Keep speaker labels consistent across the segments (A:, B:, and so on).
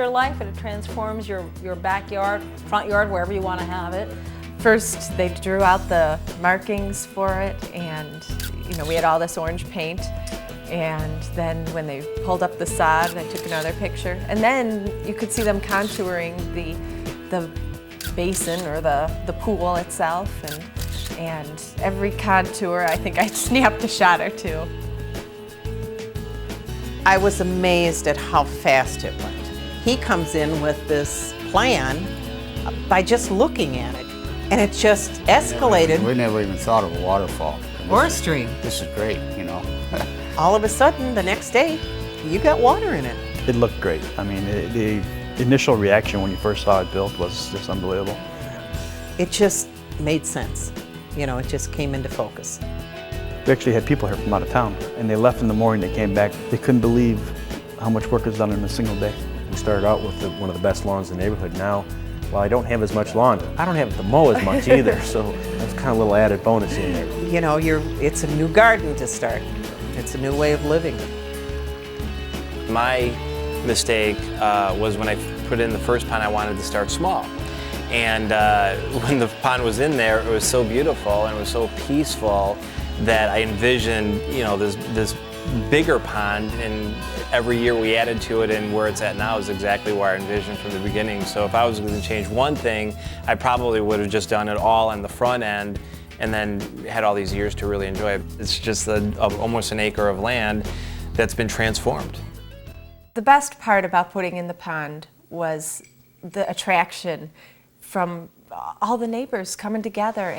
A: your life and it transforms your backyard, front yard, wherever you want to have it.
B: First, they drew out the markings for it, and we had all this orange paint. And then when they pulled up the sod, I took another picture. And then you could see them contouring the basin or the pool itself. And every contour, I think I snapped a shot or two.
C: I was amazed at how fast it went. He comes in with this plan by just looking at it, and it just escalated.
D: We never even thought of a waterfall.
C: Or a stream.
D: This is great,
C: All of a sudden, the next day, you got water in it.
E: It looked great. I mean, the initial reaction when you first saw it built was just unbelievable.
C: It just made sense. It just came into focus.
E: We actually had people here from out of town, and they left in the morning, they came back. They couldn't believe how much work was done in a single day.
F: We started out with one of the best lawns in the neighborhood. Now, while I don't have as much lawn, I don't have to mow as much either, so that's kind of a little added bonus in there.
C: It's a new garden to start. It's a new way of living.
G: My mistake was when I put in the first pond, I wanted to start small. And when the pond was in there, it was so beautiful and it was so peaceful that I envisioned, this bigger pond, and every year we added to it, and where it's at now is exactly where I envisioned from the beginning. So if I was going to change one thing, I probably would have just done it all on the front end and then had all these years to really enjoy it. It's just almost an acre of land that's been transformed.
B: The best part about putting in the pond was the attraction from all the neighbors coming together,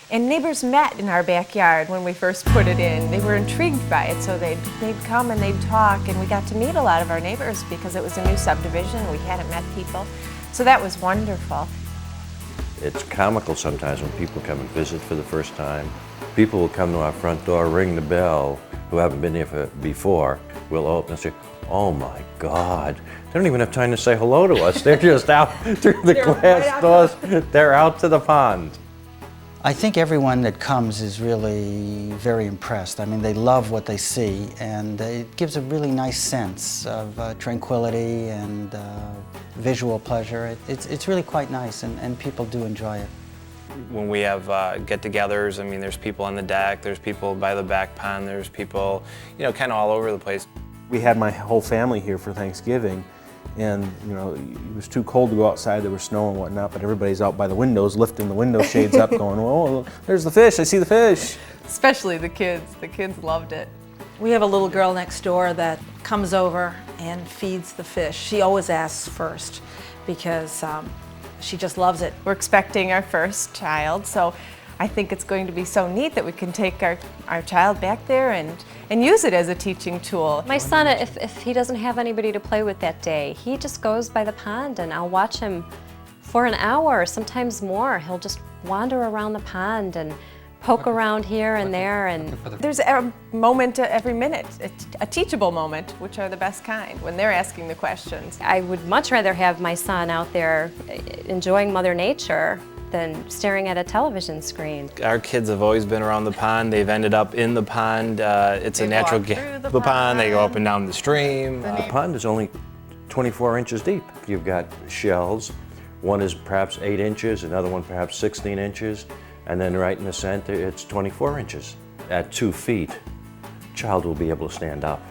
B: and neighbors met in our backyard when we first put it in. They were intrigued by it, so they'd come and they'd talk, and we got to meet a lot of our neighbors because it was a new subdivision. We hadn't met people, so that was wonderful.
H: It's comical sometimes when people come and visit for the first time. People will come to our front door, ring the bell, who haven't been here before. We'll open and say, "Oh my God." They don't even have time to say hello to us. They're just out through the glass doors. They're out to the pond.
I: I think everyone that comes is really very impressed. I mean, they love what they see, and it gives a really nice sense of tranquility and visual pleasure. It's really quite nice, and people do enjoy it.
G: When we have get-togethers, I mean, there's people on the deck, there's people by the back pond, there's people, kind of all over the place.
F: We had my whole family here for Thanksgiving, and it was too cold to go outside. There was snow and whatnot, but everybody's out by the windows lifting the window shades up going, "Oh, there's the fish, I see the fish."
B: Especially the kids. The kids loved it.
A: We have a little girl next door that comes over and feeds the fish. She always asks first because she just loves it.
B: We're expecting our first child, so I think it's going to be so neat that we can take our child back there and use it as a teaching tool.
J: My son, if he doesn't have anybody to play with that day, he just goes by the pond, and I'll watch him for an hour, sometimes more. He'll just wander around the pond and poke around here and there. And
B: there's a moment every minute, a teachable moment, which are the best kind, when they're asking the questions.
J: I would much rather have my son out there enjoying Mother Nature than staring at a television screen.
G: Our kids have always been around the pond. They've ended up in the pond. It's a natural the pond. They go up and down the stream.
H: The pond is only 24 inches deep. You've got shells. One is perhaps 8 inches, another one perhaps 16 inches, and then right in the center it's 24 inches. At 2 feet, a child will be able to stand up.